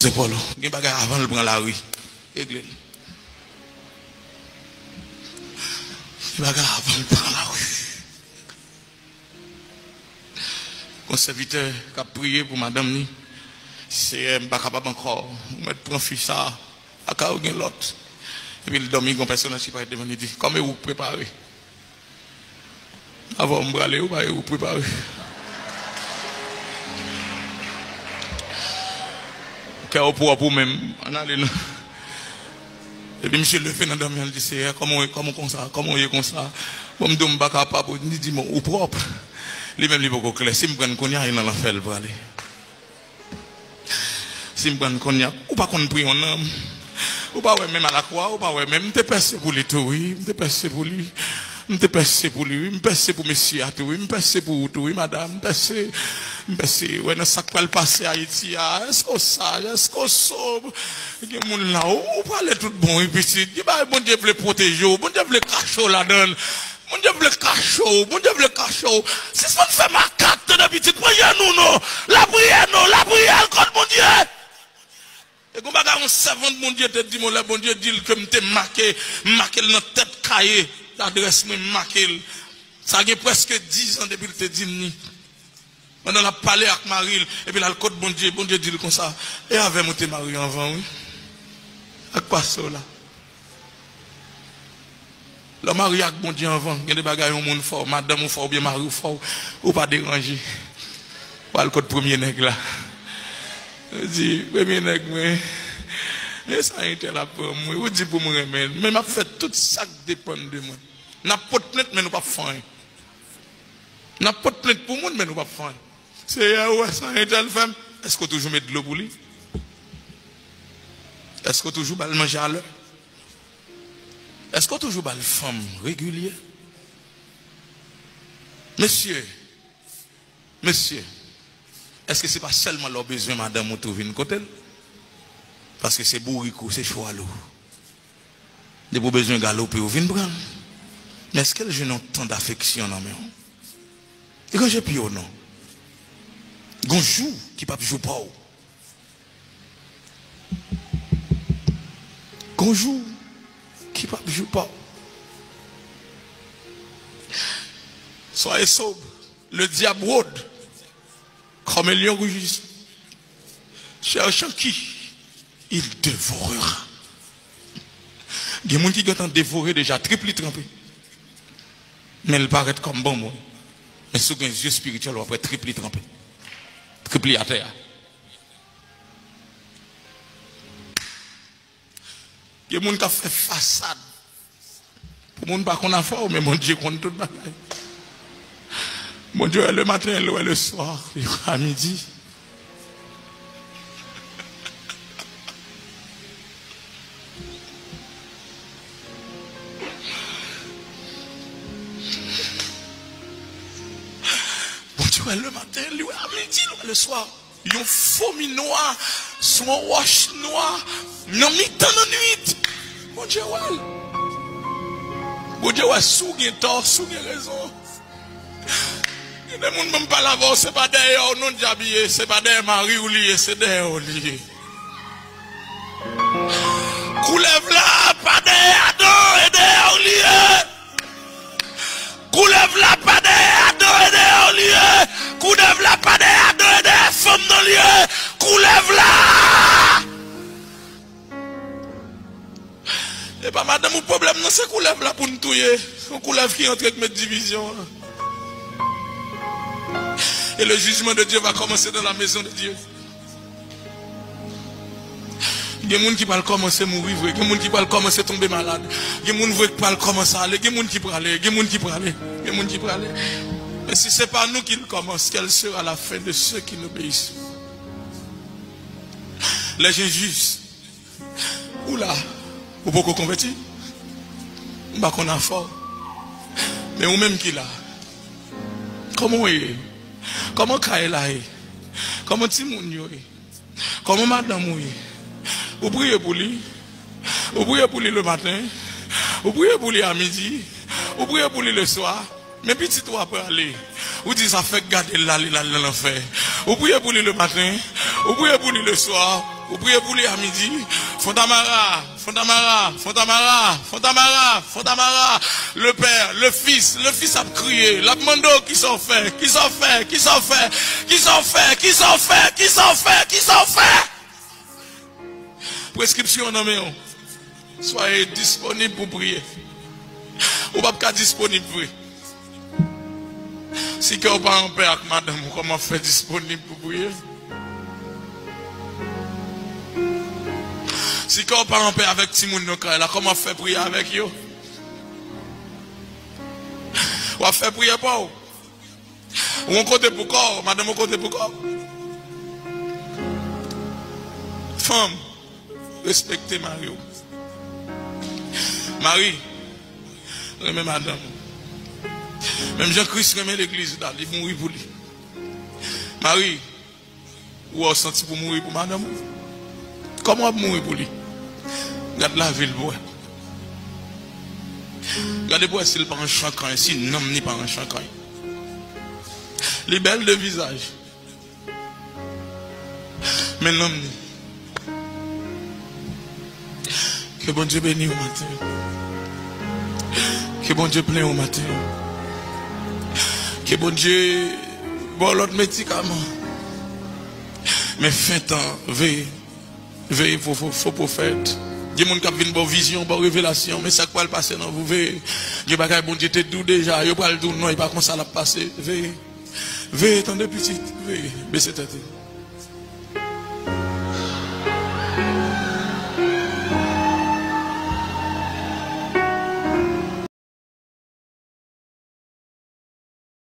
C'est Paul. Il y a des bagages avant de prendre la rue. Église. Il y a des bagages avant de prendre la rue. Le serviteur qui a prié pour madame, c'est pas capable encore. Je prends fils ça, à cas où il y a l'autre. Et puis il dormit, une personne qui va être devant, il dit, comment vous préparez? Avant de aller, vous préparez. Car pour même, on a les. Et puis monsieur le fait dans le il dit, c'est comment comme ça, comment il est comme ça. Bon, je ne suis pas capable, il dit, ou propre. Lui-même, il est beaucoup clair. Si je prends cognac, il est dans l'enfer pour aller. Si je prends cognac, ou pas qu'on prie en homme, ou pas même à la croix, ou pas même, je percé pour lui tout, oui, je percé pour lui. Je percé pour lui, je percé pour monsieur à tout, oui, je percé pour tout, oui, madame, je percé, ouais, dans ça qui le passer à Haïti, est-ce qu'on sage, est-ce qu'on sauve, il y a des gens là, ou parle tout bon, et puis si, bon Dieu veut protéger, bon Dieu veut cacher là-dedans. Mon Dieu veut le cachot, mon Dieu veut le cachot. Si ce qu'on fait ma carte de petite prière, nous, non. La prière, contre mon Dieu. Et quand on savant mon Dieu te dit, mon Dieu dit que je t'ai marqué dans la tête cahier, l'adresse me marqué. Ça a presque 10 ans depuis que je t'ai dit. Pendant la parlé avec Marie, et puis là, le code bon Dieu dit comme ça. Et avec mon Marie avant, oui. Avec quoi ça là? Le mariage, bon Dieu, avant, il y a des bagages au monde fort, madame ou fort, ou bien mari ou fort, ou pas déranger. Pas le code premier nègre là. Je dis, premier nègre, mais ça a été là pour moi. Vous dites pour moi, mais m'a fait tout ça qui dépend de moi. N'a pas de plainte, mais nous pas faim. N'a pas de plainte pour moi, mais nous pas faim. C'est ouais, ça a été le femme. Est-ce que toujours met de l'eau pour lui? Est-ce que toujours le manger à l'heure? Est-ce qu'on toujours une femme régulière? Monsieur, est-ce que ce n'est pas seulement leur besoin, madame, ou trouver une côté? Parce que c'est bourrico, c'est choix l'eau. Des besoin de galoper ou vin prendre. Mais est-ce que je n'ai tant d'affection dans mes mains? Et quand j'ai pris au nom, gonjou qui ne peut pas jouer pas. Gonjou qui ne peut pas jouer pas. Soyez sobre. Le diable rôde comme un lion rugissant. Cherchant qui il dévorera. Il y a des gens qui ont dévoré déjà triple trempé. Mais il paraît comme bon mot. Mais sous un yeux spirituel, on va triple trempé. Triple à terre. Il y a des gens qui ont fait façade. Pour les gens qui ont fait, mais mon Dieu compte tout le monde. Mon Dieu, le matin, le soir, à midi. Mon Dieu, le matin, à midi, le soir. Ils ont fourmi noir, son roche noir, non mi-temps de nuit. Mon Dieu, ouais. Mon Dieu, ouais, sous gain tort, sous gain raison. Il y a des gens qui ne parlent pas, ce n'est pas derrière non habillé, ce n'est pas derrière Marie ou lié, c'est derrière lié. Coulève là, pas derrière dos et derrière lié. Coulève là, pas derrière dos et derrière lié. Coulève là, pas derrière dos et derrière femme dans lié. Coulève là. Et pas madame, mon problème, non, c'est coulève là pour nous tuer. C'est un coulève qui entre avec mes divisions. Et le jugement de Dieu va commencer dans la maison de Dieu. Il y a des gens qui parlent commencer à mourir, il y a des gens qui parlent commencer à tomber malade, il y a des gens qui parlent commencer à aller, il y a des gens qui parlent aller, il y a des gens qui parlent aller, il y a des gens qui parlent aller. Mais si ce n'est pas nous qui le commençons, quelle sera la fin de ceux qui nous obéissent? Les gens justes. Oula, vous pouvez convertir? Bah qu'on a fort. Mais vous même qui là? Comment est? Comment Kaela est? Comment Timoun est? Comment madame est? Vous priez pour lui? Vous priez pour lui le matin? Vous priez pour lui à midi? Vous priez pour lui le soir? Mais petit toi peut aller. Vous dites ça fait garder là l'enfer. Vous priez pour lui le matin? Vous priez pour lui le soir. Vous priez pour lui à midi. Fontamara, Fontamara, Fontamara, Fontamara, Fontamara. Le père, le fils a crié. La demande qui s'en fait, qui s'en fait, qui s'en fait, qui s'en fait, qui s'en fait, qui s'en fait, qui s'en fait. Prescription non mais soyez disponible pour prier. Ou pas disponible pour prier. Si vous pas en paix avec madame, comment faire disponible pour prier? Si vous pas en paix avec Timoun, comment faire prier avec eux? Ou à faire prier pour vous? Ou on côté pour corps, madame, on côté pour corps? Femme, respectez Marie. Marie, remet madame. Même Jean-Christ remet l'église là, il mourit pour lui. Marie, ou a senti pour mourir pour madame? Comment mourir pour lui? Regarde la ville, bois. Regardez bois s'il pas un chancre, si non, ni pas un chancre. Les belles de visage. Mais non, que bon Dieu bénisse au matin. Que bon Dieu plaît au matin. Que bon Dieu bon l'autre médicament. Mais fin temps, veille, faux prophète. Dieu moun k'ap vinn bon vision, bon révélation, mais ça quoi le passer dans vous veille. Dieu bagay bon Dieu te dou déjà, yo pas le dou non, il pas comme ça l'a passer. Veille, attendez petit, veille, baissez tête.